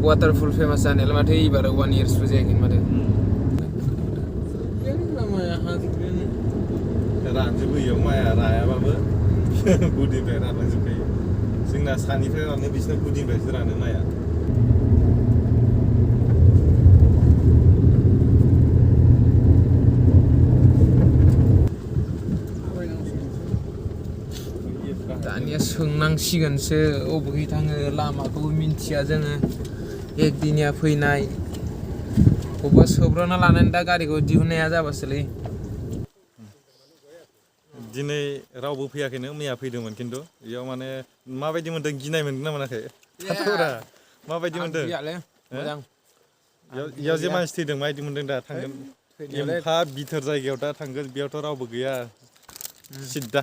waterfall famous जानायालाय माथो एबार 1 इयार्सबो जायाखै माथो रानजोबो इयाव माइआ रायाबाबो गुदिनिफ्राय रानलांजोबखायो जोंना सानिफ्राय रानो बिसिना गुदिनिफ्रायसो रानो माइआ दानिया सोंनांसिगोनसो अबेखै थाङो लामाखौ मिन्थिया जोङो एकदिनिया फैनाय बबेबा सोब्रना लानानै दा गारिखौ दिहुननाया जाबासोलै दिनै रावबो फैयाखैनो मैया फैदोंमोन खिन्थु बेयाव माने माबायदि मोन्दों गिनाय मोनदों ना मोनाखै थाथ'रा माबायदि मोन्दों मोजां इयाव जे मानसि थैदों माबायदि मोन्दों दा थांगोन एम्फा बिथोर जायगायाव दा थांगोन बेयावथ' रावबो गैया सिद्दा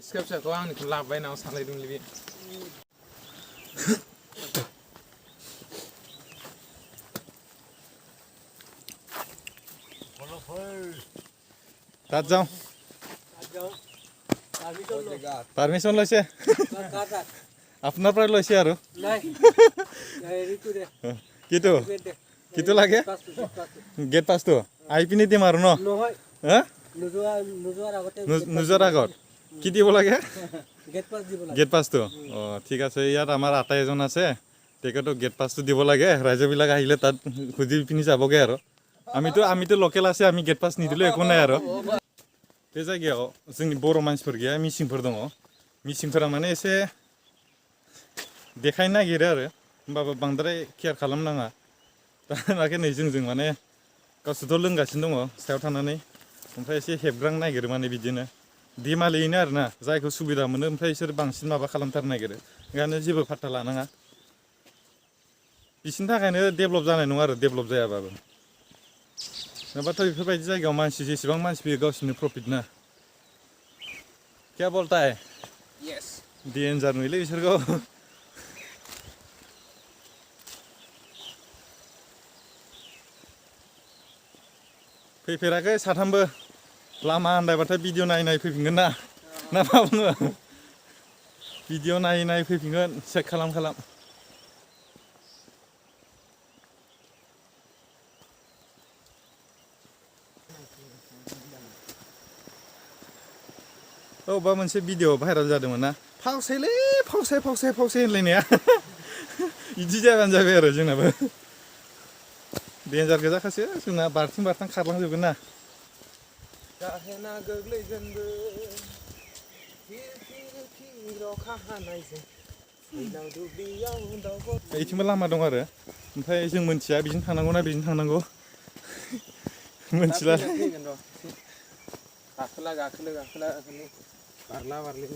सिखा फिसाखौ आंनिखौ लाबोबाय नामा सानलायदोंलै बे তাত যাওঁ পাৰ্মিশ্যন লৈছে আপোনাৰ পৰাই লৈছে আৰু কিটো কিটো লাগে গেট পাছটো আহি পিনি দিম আৰু ন নোযোৱাৰ আগত কি দিব লাগে গেট পাছটো অঁ ঠিক আছে ইয়াত আমাৰ আটা এজন আছে তেখেতক গেট পাছটো দিব লাগে ৰাইজবিলাক আহিলে তাত খুজি পিনি যাবগৈ আৰু আমিতো লকেল আছে আমি गेट पास निदिले একো নাই আৰু बे जायगायाव जोंनि बर' मानसिफोर गैया मिसिंफोर दङ मिसिंफोरा माने एसे देखायनो नागिरो आरो होमबाबो बांद्राय केयार खालामनाङा दानाखै नै जोंजों माने गावसोरथ' लोंगासिनो दङ सायाव थानानै ओमफ्राय एसे हेबग्रां नागिरो माने बिदिनो दिमालियैनो आरोना जायखौ सुबिदा मोनो ओमफ्राय बिसोर बांसिन माबा खालामथारनो नागिरो ओंखायनो जेबो फात्ता लानाङा बिसिनि थाखायनो डेभेलप जानाय नङा आरो डेभेलप जायाबाबो नङाबाथ' बेफोरबायदि जायगायाव मानसि जेसेबां मानसि फैयो गावसोरनो प्रफिट ना क्या बोलता है यस डेन्जार नुयोलै बिसोरखौ फैफेराखै साथामबो लामा आन्दायबाथाय भिडिअ नायै फैफिनगोन ना मा बुङो भिडिअ नायै फैफिनगोन चेक खालाम अबेबा मोनसे भिडिअ भाइराल जादोंमोन ना फावसायलै फावसाय होनलायनाया बिदि जाबानो जाबाय आरो जोंनाबो डेन्जार गोजाखासो जोंना बारथिं खारलांजोबगोन ना गाहेना गोग्लैगोनबो बेथिंबो लामा दं आरो ओमफ्राय जों मोनथिया बिजों थांनांगौ ना बिजों थांनांगौ मोनथिला गाखोला बारले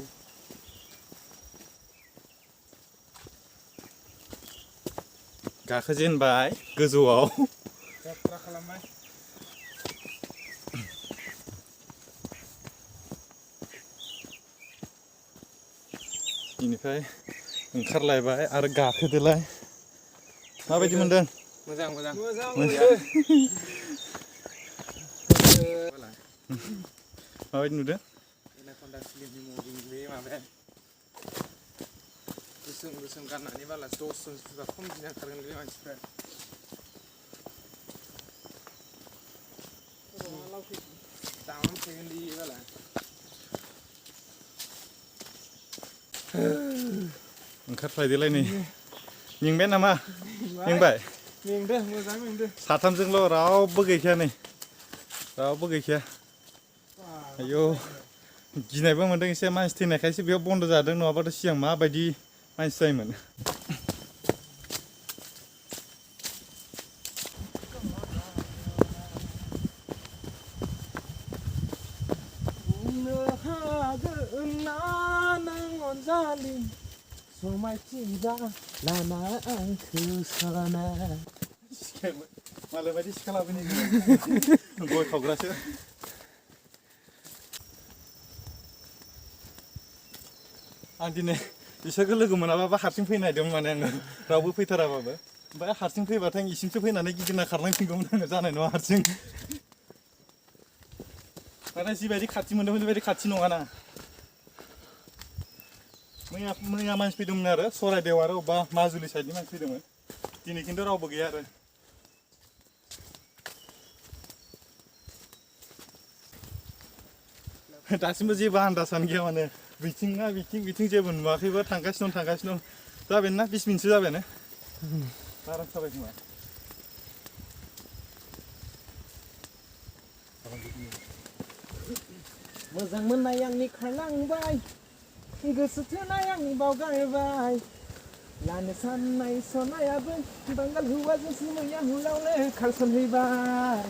गाखोजेनबाय गोजौआव खालामबाय बेनिफ्राय ओंखारलायबाय आरो गाखोदोलाय माबायदि मोनदों मोजां माबायदि नुदों गोसोम गाननानै बाला 10 जनसो खम दिना ओंखारगोन बे मानसिफ्रा दामान फैगोन दि बाला ओंखारफ्लायदोलाय नै मेंबाय नामा मेंबाय मोजां मेंदो साथामजोंल' रावबो गैखाया नै आयौ गिनायबो मोनदों एसे मानसि थैनायखायसो बेयाव बन्द जादों नङाबाथ' सिगां माबायदि मानसि जायोमोन मालाय बायदि सिखा लाबोनि गय खावग्रासो आं दिनै बिसोरखौ लोगो मोनाबाबो हारसिं फैनो नागिरदोंमोन माने आङो रावबो फैथाराबाबो ओमफ्राय हारसिं फैबाथाय इसिमसो फैनानै गिदिंना खारनांफिनगौमोन आङो जानाय नङा हारसिं नाथाय जिबायदि खाथि मोन्दोंमोन बेबायदि खाथि नङाना मैया मानसि फैदोंमोन आरो सराइदेव आरो अबेबा माजुलि साइडनि मानसि फैदोंमोन दिनै खिन्थु रावबो गैया आरो दासिमबो जेबो आन्दाजानो गैया माने बिथिं ना बिथिं जेबो नुवाखैबो थांगासिनो दं जाबाय ना 20 मिनिटसो जाबायानो बारा जाबाय खोमा मोजां मोननाय आंनि खारलांबाय गोसो थोनाय आंनि बावगारबाय लानो साननाय सनायाबो बांगाल हौवाजोंसो मैया हुलावले खारसनहैबाय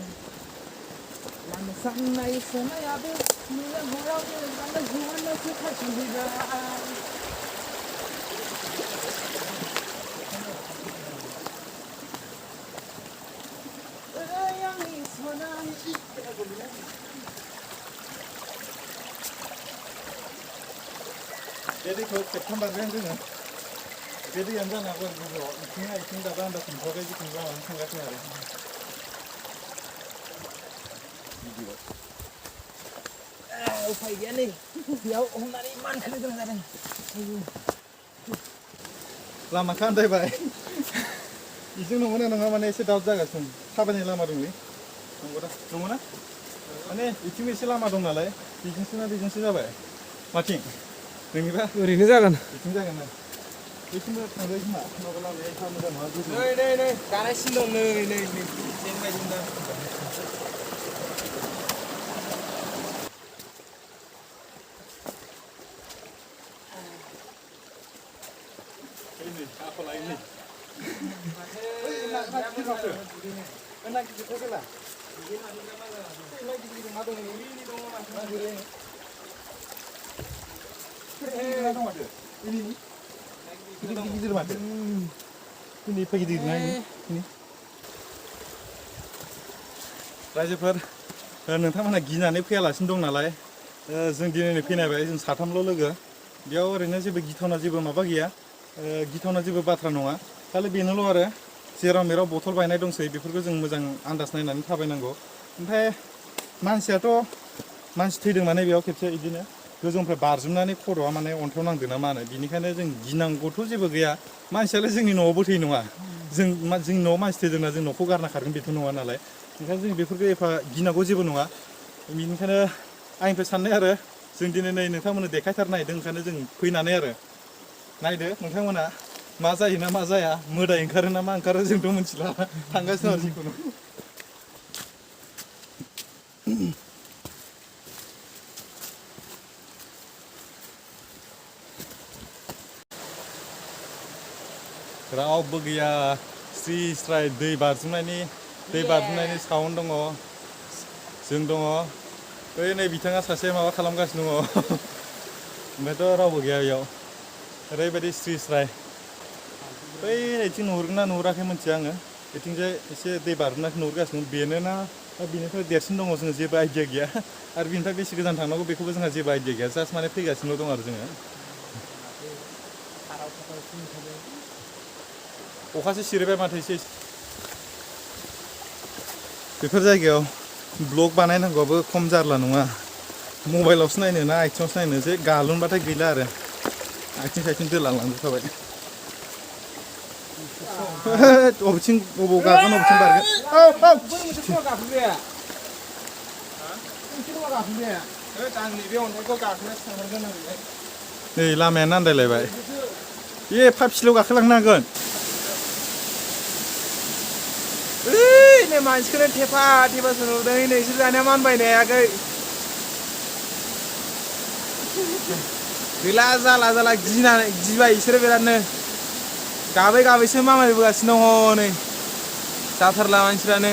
लानो साननाय सनायाबो मैया हुलावले बांगाल हौवाजोंसो खारसनहैबाय ओइ आंनि सनाय बे दैखौ खेबथाम बारबायानो जोङो बे दैयानो जानो हागौ आरो गोजौआव इथिं दाबो आन्दाज मोनथ'वाखै जिखुनु लामाजों थांगासिनो आरो उफाय गैया नै बेयाव हमनानै मानखोनो गोनां जादों लामाखौ आन्दायबाय इजों नंगौना नङा माने एसे दाउट जागासिनो थाबायनाय लामा दंलै नंगौना माने इथिंबो एसे लामा दं नालाय बेजोंसो जाबाय माथिं नोंनिबा ओरैनो जागोन बिथिं जागोन ना बेथिंबो थांजायो खोमा नङाबा लामाया एफा मोजां नङा गोजौ नै गानायसिन दं नै जेन बायदि दा गिदिर माथो ini pergi di mana ini रायजोफोर नोंथांमोनहा गिनानै फैयालासिनो दं नालाय जों दिनै फैनायबाय जों साथामल' लोगो बेयाव ओरैनो जेबो गिथावना जेबो माबा गैया गिथावना जेबो बाथ्रा नङा खालि बेनोल' आरो जेराव मेराव बथल बायनाय दंसै बेफोरखौ जों मोजां आन्दाज नायनानै थाबायनांगौ ओमफ्राय मानसियाथ' मानसि थैदों माने बेयाव खेबसे बिदिनो गोजौनिफ्राय बारजुमनानै खर'आ माने अन्थायाव नांदों ना मा होनो बिनिखायनो जों गिनांगौथ' जेबो गैया मानसियालाय जोंनि न'आवबो थै नङा जोंनि न'आव मानसि थैदोंना जों न'खौ गारना खारगोन बेथ' नङा नालाय ओंखायनो जों बेफोरखौ एफा गिनांगौ जेबो नङा बेनिखायनो आंनिफ्राय साननाय आरो जों दिनै नै नोंथांमोननो देखायथारनो नागिरदों ओंखायनो जों फैनानै आरो नायदो नोंथांमोना मा जायो ना मा जाया मोदाय ओंखारो ना मा ओंखारो जोंथ' मिथिला थांगासिनो आरो जिखुनु रावबो गैया स्रि स्राय दै बारजुमनायनि साउन्ड दङ जों दङ बै नै बिथाङा सासे माबा खालामगासिनो दङ ओमफ्रायथ' रावबो गैया बेयाव ओरैबायदि स्रि स्राय बै नैथिं नुहुरगोन ना नुहुराखै मिथिया आङो बेथिंजाय एसे दै बारजुमनायखौ नुहुरगासिनो बेनो ना बेनिफ्राय देरसिन दङ जोङो जेबो आइडिया गैया आरो बेनिफ्राय बेसे गोजान थांनांगौ बेखौबो जोंहा जेबो आइडिया गैया जास्ट माने फैगासिनो दं आरो जोङो अखासो सिरिबाय माथो एसे बेफोर जायगायाव ब्लग बानायनांगौआबो खम जारला नङा मबाइलावसो नायनो ना आथिङावसो नायनो जे गालुनबाथाय गैला आरो आथिं साइथिं दोलांलांजोबखाबाय बबेथिं बबाव गागोन बबेथिं बारगोन नै लामायानो आन्दायलायबाय बे 5 किल' गाखोलांनो हागोन नै मानसिखौनो थेफा थेफासो नुदों नोंसोर जानाया मानबायनो हायाखै गैला जाला गिबाय बिसोरो बिरादनो गाबै मामायबोगासिनो दङ नै जाथारला मानसिफ्रानो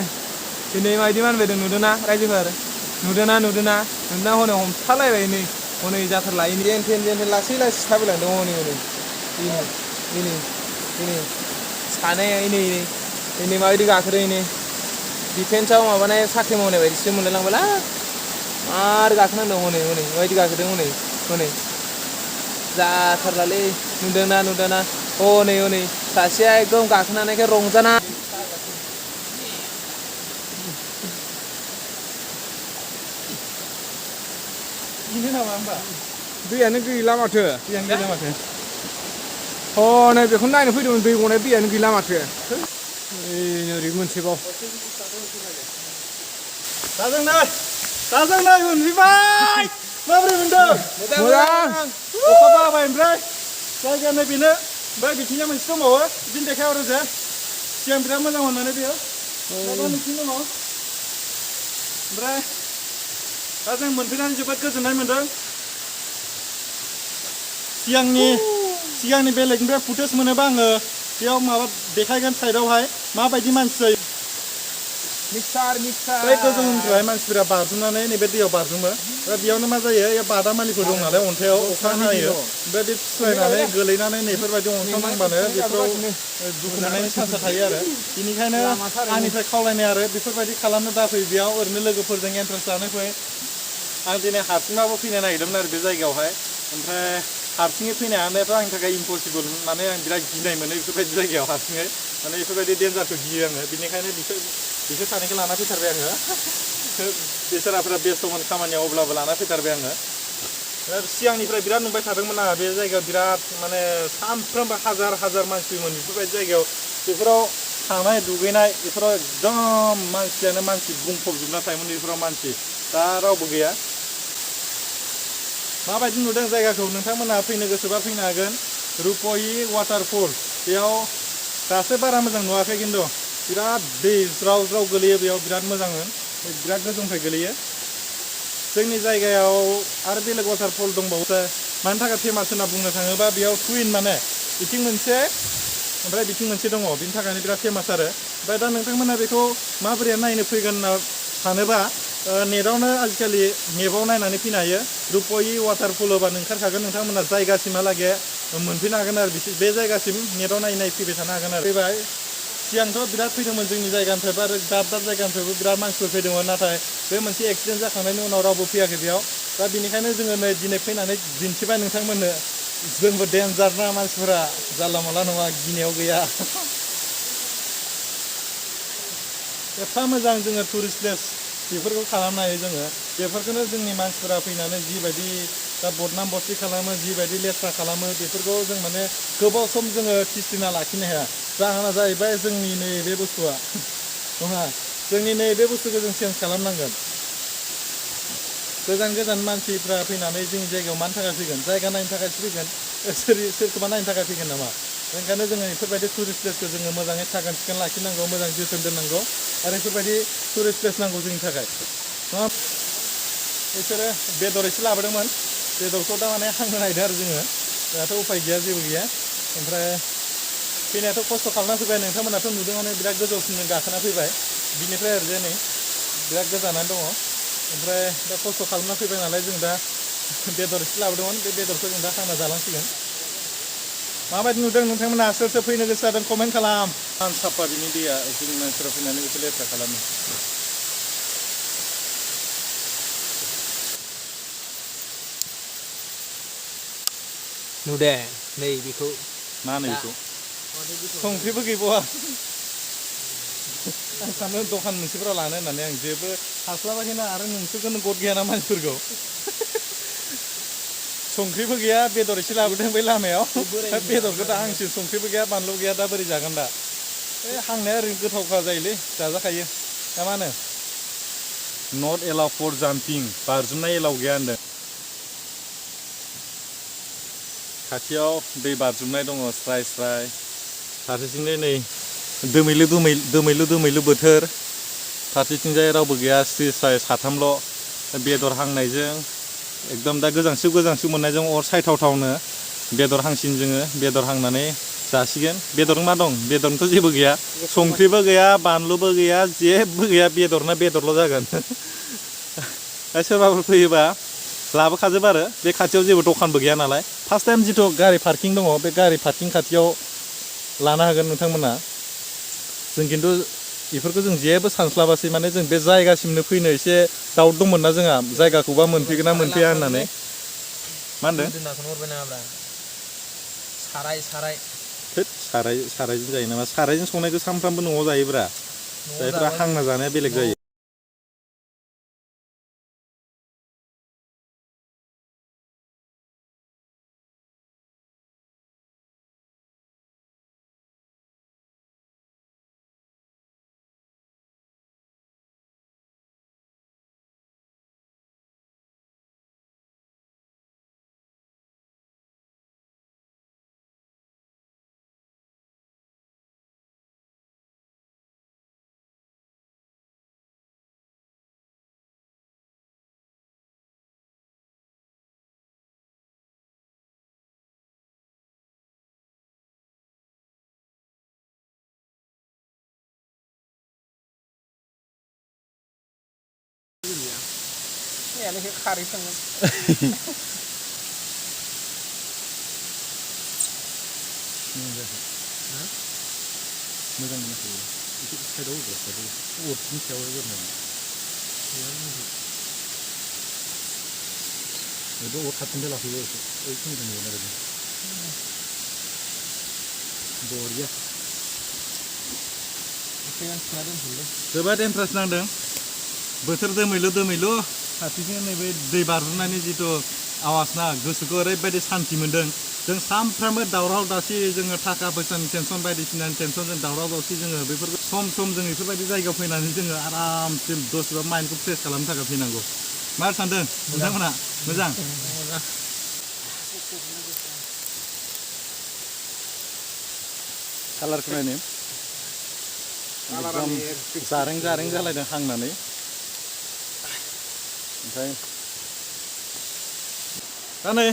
दिनै माबायदि मानबायदों नुदोंना रायजोफोर नुदोंना हनै हमथालायबाय नै हनै जाथारला जेन लासै थाबायलांदों हनै सानै नै माबायदि गाखोदों डिफेन्सआव माबानाय साख्रि मावनाय बायदिसो मोनलायलांबायला आरो गाखोनांदों हनै माबायदि गाखोदों हनै जाथारलालै नुदोंना हनै सासेया एकदम गाखोनानैखाय रंजाना गिनो नामा होमबा दैयानो गैला माथो नै बेखौनो नायनो फैदोंमोन दै गनाय दैयानो गैला माथो ओरै मोनसेबाव दाजों नै मोनफैबाय माबोरै मोनदों मोजां अखा बाबाय ओमफ्राय जायगायानो बेनो ओमफ्राय बिथिंजाय मोनसे दंबावो बिदिनो देखायहरो जे सिगां बिराद मोजां मोननानै बेयो दा मोनसे दङ ओमफ्राय दा जों मोनफैनानै जोबोद गोजोननाय मोनदों सिगांनि बेलेगनिफ्राय फुटेज मोनोबा आङो बेयाव माबा देखायगोन साइडआवहाय माबायदि मानसि जायो मिक्सार बै गोजौनिफ्राय मानसिफोरा बारजुमनानै नैबे दैयाव बारजुमो दा बेयावनो मा जायो बादामालिफोर दं नालाय अन्थायाव अखा हायो ओमफ्राय बे फिस्लायनानै गोलैनानै नैफोरबायदि अन्थायाव नांबानो बेफोराव दुखु मोननायनि चान्सआ थायो आरो बेनिखायनो आंनिफ्राय खावलायनाय आरो बेफोरबायदि खालामनो दाफै बेयाव ओरैनो लोगोफोरजों इन्टारेस्ट लानो फै आं दिनै हारसिंबाबो फैनो नागिरदोंमोन आरो बे जायगायावहाय ओमफ्राय हारसिङै फैनायानोथ' आंनि थाखाय इम्पसिबोल माने आं बिराद गिनाय मोनो बेफोरबायदि जायगायाव हारसिङै माने बेफोरबायदि डेन्जारखौ गियो आङो बेनिखायनो बिसोर सानैखौ लाना फैथारबाय आङो बेसाराफोरा बेस्थ'मोन खामानियाव अब्लाबो लाना फैथारबाय आङो सिगांनिफ्राय बिराद नुबाय थादोंमोन आङो बे जायगायाव बिराद माने सानफ्रोमबो हाजार मानसिमोन बेफोरबायदि जायगायाव बेफोराव थानाय दुगैनाय बेफोराव एकदम मानसियानो मानसि बुंफबजोबना थायोमोन बेफोराव मानसि दा रावबो गैया माबायदि नुदों जायगाखौ नोंथांमोनहा फैनो गोसोबा फैनो हागोन रुपहि वाटारफल बेयाव दासो बारा मोजां नुवाखै खिन्थु बिराद दै ज्राव गोलैयो बेयाव बिराद मोजांमोन बिराद गोजौनिफ्राय गोलैयो जोंनि जायगायाव आरो बेलेग वाटारफल दंबावो मानि थाखाय फेमास होनना बुंनो थाङोबा बेयाव टुइन माने बिथिं मोनसे ओमफ्राय बिथिं मोनसे दङ बिनि थाखायनो बिराद फेमास आरो ओमफ्राय दा नोंथांमोना बेखौ माबोरै नायनो फैगोन होनना सानोबा नेटआवनो आजिखालि मेपाव नायनानै फैनो हायो रुपहि वाटारफल होबानो ओंखारखागोन नोंथांमोना जायगासिमहालागै मोनफैनो हागोन आरो बे जायगासिम नेटआव नायै फैबाय थानो हागोन आरो फैबाय सिगांथ' बिराद फैदोंमोन जोंनि जायगानिफ्रायबो आरो दाब जायगानिफ्रायबो बिराद मानसिफोर फैदोंमोन नाथाय बे मोनसे एक्सिडेन्ट जाखांनायनि उनाव रावबो फैयाखै बेयाव दा बेनिखायनो जोङो नै दिनै फैनानै दिन्थिबाय नोंथांमोननो जोंबो डेन्जार ना मानसिफोरा जानला मानला नङा गिनायाव गैया एफा मोजां जोङो टुरिस्ट प्लेस बेफोरखौ खालामनो हायो जोङो बेफोरखौनो जोंनि मानसिफोरा फैनानै जिबायदि दा बदनाम बदसि खालामो जिबायदि लेथ्रा खालामो बेफोरखौ जों माने गोबाव सम जोङो थिस्टिना लाखिनो हाया जाहोना जाहैबाय जोंनि नैबे बुस्थुआ नङा जोंनि नैबे बुस्थुखौ जों चेन्ज खालामनांगोन गोजान मानसिफ्रा फैनानै जोंनि जायगायाव मानि थाखाय फैगोन जायगा नायनो थाखायसो फैगोन सोरखौबा नायनो थाखाय फैगोन नामा ओंखायनो जोङो बेफोरबायदि टुरिस्ट प्लेसखौ जोङो मोजाङै साखोन सिखोन लाखिनांगौ मोजां जोथोन दोननांगौ आरो बेफोरबायदि टुरिस्ट प्लेस नांगौ जोंनि थाखाय नङा बिसोरो बेदर एसे लाबोदोंमोन बेदरखौ दा माने हांनो नागिरदों आरो जोङो दाथ' उफाय गैया जेबो गैया ओमफ्राय फैनायाथ' खस्थ' खालामना फैबाय नोंथांमोनाथ' नुदोंआनो बिराद गोजौसिम गाखोना फैबाय बिनिफ्राय ओरैजाय नै बिराद गोजानानै दङ ओमफ्राय दा खस्थ' खालामना फैबाय नालाय जों दा बेदर एसे लाबोदोंमोन बे बेदरखौ जों दा हांना जालांसिगोन माबायदि नुदों नोंथांमोना सोर फैनो गोसो जादों कमेन्ट खालाम साफा बिनि दैया जोंनि मानसिफोरा फैनानै बेखौ लेथ्रा खालामो नुदे नै बेखौ मा होनो बेखौ संख्रिबो गैबावा आं सानो दखान मोनसेफोराव लानो होननानै आं जेबो हास्लाबाखैना आरो नोंसोरखौनो गद गैयाना मानसिफोरखौ संख्रिबो गैया बेदर एसे लाबोदों बै लामायाव बेदरखौ दा हांसो संख्रिबो गैया बानलु गैया दा बोरै जागोन दा हांनाया ओरैनो गोथावखा जायोलै जाजाखायो दा मा होनो नट एलाउ फर जाम्पिं बारजुमनाय एलाउ गैया होनदों खाथियाव दै बारजुमनाय दङ स्राय फारसेथिंजाय नै दोमैलु बोथोर फारसेथिंजाय रावबो गैया स्रि स्राय साथामल' बेदर हांनायजों एकदम दा गोजांसु मोननायजों अर सायथावनो बेदर हांसिन जोङो बेदर हांनानै जासिगोन बेदर मा दं बेदरथ' जेबो गैया संख्रिबो गैया बानलुबो गैया जेबो गैया बेदरल' जागोन दा सोरबाफोर फैयोबा लाबोखाजोब आरो बे खाथियाव जेबो दखानबो गैया नालाय फार्स्ट टाइम जिथु गारि पार्किं दङ बे गारि पार्किं खाथियाव लानो हागोन नोंथांमोना जों खिन्थु बेफोरखौ जों जेबो सानस्लाबासै माने जों बे जायगासिमनो फैनो एसे डाउट दंमोन ना जोंहा जायगाखौबा मोनफैगोन ना मोनफैया होननानै मा होनदों सारायजों जायो नामा सारायजों संनायखौ सानफ्रामबो न'आव जायोब्रा जायफ्रा हांना जानाया बेलेग जायो นี่อะไรคือคาริสังमोजां मोनाखै एसे साइडआव होग्रा साइडआव अरनि सायाव होग्रा बेबो अर खाथिनिफ्राय लाफैबाय एसे ओइखिनिखौ नुगोन आरो बरिया जोबोद इन्टारेस्ट नांदों बोथोर दोमैलु दोमैलु फारसेथिं नैबे दै बाज्रुमनायनि जिथु आवाज ना गोसोखौ ओरैबायदि सान्थि मोन्दों जों सानफ्रामबो दावराव दावसि जोङो थाखा फैसानि टेनसन बायदिसिनानि टेनसन जों दावराव दावसि जोङो बेफोरखौ सम सम जों बेफोरबायदि जायगायाव फैनानै जोङो आरामसे दसेबा माइन्डखौ फ्रेस खालामनो थाखाय फैनांगौ मा सानदों नोंथांमोनहा मोजां कालारखौ नायनो एकदम जारें जारें जालायदों हांनानै ओमफ्राय दा नै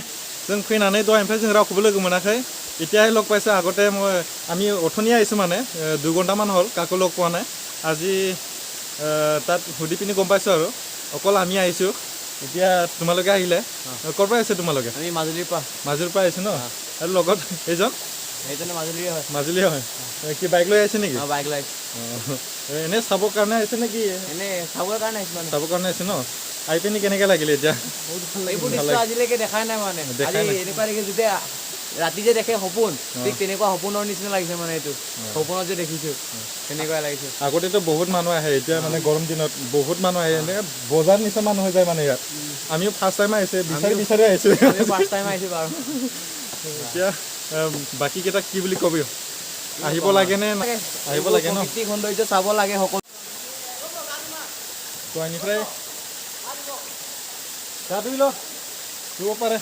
जों फैनानै दहायनिफ्राय जों रावखौबो लोगो मोनाखै এতিয়াই লগ পাইছে আগতে মই আমি অথনি আহিছোঁ মানে 2 ঘণ্টামান হ'ল কাকো লগ পোৱা নাই আজি তাত সুধি পিনি গম পাইছোঁ আৰু অকল আমি আহিছোঁ এতিয়া তোমালোকে আহিলে ক'ৰ পৰা আহিছে তোমালোকে আমি মাজুলীৰ পৰা আহিছোঁ ন আৰু লগত এইজন সেইজনে মাজুলীৰে হয় মাজুলীয়ে হয় কি বাইক লৈ আহিছে নেকি বাইক লৈ এনেই চাবৰ কাৰণে আহিছে নেকি এনেই চাবৰ কাৰণে আহিছে মানে চাবৰ কাৰণে আহিছে ন আহি পিনি কেনেকৈ লাগিলে এতিয়া বহুত ভাল লাগিল এইবোৰ দৃশ্য আজিলৈকে দেখাই নাই মানে আজি এনেকুৱা দেখি যেতিয়া ৰাতি যে দেখে সপোন ঠিক তেনেকুৱা সপোনৰ নিচিনা লাগিছে মানে এইটো সপোনত যে দেখিছোঁ তেনেকুৱা লাগিছে আগতেতো বহুত মানুহ আহে এতিয়া মানে গৰম দিনত বহুত মানুহ আহে এনেকৈ বজাৰ নিচিনা মানুহ হৈ যায় মানে ইয়াত আমিও ফাৰ্ষ্ট টাইম আহিছে বিচাৰি আহিছোঁ ফাৰ্ষ্ট টাইম আহিছোঁ বাৰু এতিয়া বাকী কেইটাক কি বুলি কবি আহিব লাগে নে আহিব লাগে ন প্ৰাকৃতিক সৌন্দৰ্য চাব লাগে সকলো দোৱানিफ्राय গা ধুই ল ধুব পাৰে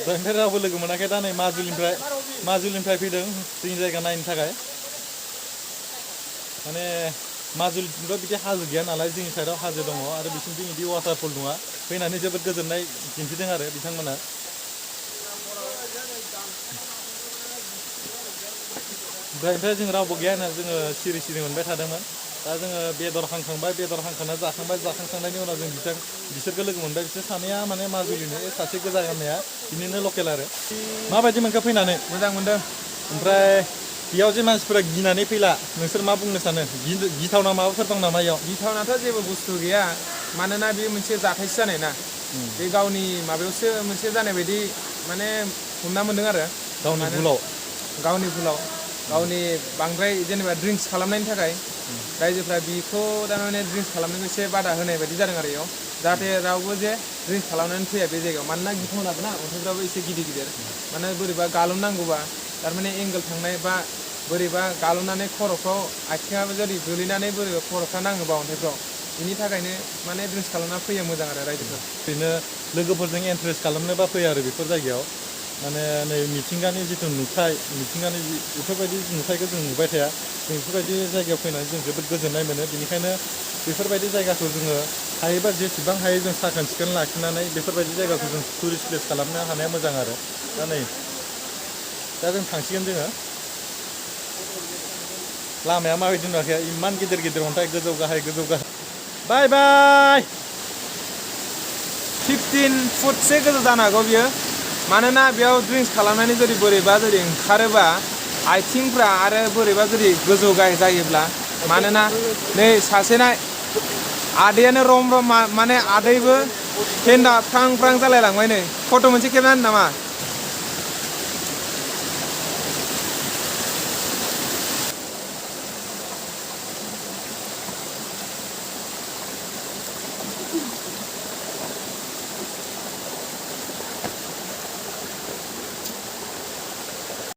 दहायनिफ्राय रावबो लोगो मोनाखै दा नै माजुलिनिफ्राय फैदों जोंनि जायगा नायनो थाखाय माने माजुलिथिंथ' बिदि हाजो गैया नालाय जोंनि साइडआव हाजो दङ आरो बिसिनिथिं बिदि वाटारफल नङा फैनानै जोबोद गोजोननाय दिन्थिदों आरो बिथांमोना दहायनिफ्राय जों रावबो गैया होनना जोङो सिरि सिरि मोनबाय थादोंमोन दा जोङो बेदर हांखांबाय बेदर हांखांना जाखांनायनि उनाव जों बिसोरखौ लोगो मोनबाय बिसोर सानैया माने माजुलिनि सासे गोजा गाननाया बिनिनो लकेल आरो माबायदि मोनखो फैनानै मोजां मोनदों ओमफ्राय बेयाव जे मानसिफोरा गिनानै फैला नोंसोर मा बुंनो सानो गिथावना माबाफोर दं नामा इयाव गिथावनाथ' जेबो बुस्थु गैया मानोना बे मोनसे जाथायसो जानाय ना बे गावनि माबायावसो मोनसे जानाय बायदि माने हमना मोन्दों आरो गावनि भुलाव गावनि बांद्राय जेनेबा ड्रिंक्स खालामनायनि थाखाय रायजोफ्रा बिखौ थारमाने ड्रिंक्स खालामनायखौ एसे बादा होनाय बायदि जादों आरो इयाव जाहाथे रावबो जे ड्रिंक्स खालामनानै फैया बे जायगायाव मानोना गिथावनाबो ना अन्थाइफ्राबो एसे गिदिर गिदिर माने बोरैबा गाल'नांगौबा थारमाने एंगेल थांनाय बा बोरैबा गाल'नानै खर'फ्राव आथिङाबो जुदि गोलैनानै बोरैबा खर'फ्रा नाङोबा अन्थाइफ्राव बिनि थाखायनो माने ड्रिंक्स खालामना फैयो मोजां आरो रायजोफोर ओरैनो लोगोफोरजों इन्टारेस्ट खालामनोबा फैयो आरो बेफोर जायगायाव माने नै मिथिंगानि जिथु नुथाय मिथिंगानि बेफोरबायदि नुथायखौ जों नुबाय थाया जों बेफोरबायदि जायगायाव फैनानै जों जोबोद गोजोननाय मोनो बेनिखायनो बेफोरबायदि जायगाखौ जोङो हायोबा जेसेबां हायो जों साखोन सिखोन लाखिनानै बेफोरबायदि जायगाखौ जों टुरिस्ट प्लेस खालामनो हानाया मोजां आरो दा नै दा जों थांसिगोन जोङो लामाया माबायदि नुवाखै इमान गिदिर गिदिर अन्थाइ गोजौ गाहाय बाय बाय 15 फुटसो गोजौ जानो हागौ बियो मानोना बेयाव ड्रिंक्स खालामनानै जुदि बोरैबा जुदि ओंखारोबा आथिंफ्रा आरो बोरैबा जुदि गोजौ गाहाय जायोब्ला मानोना नै सासेना आदैयानो रम रम माने आदैबो फेन्दा फ्रां फ्रां जालायलांबाय नै फट' मोनसे खेबना होनो नामा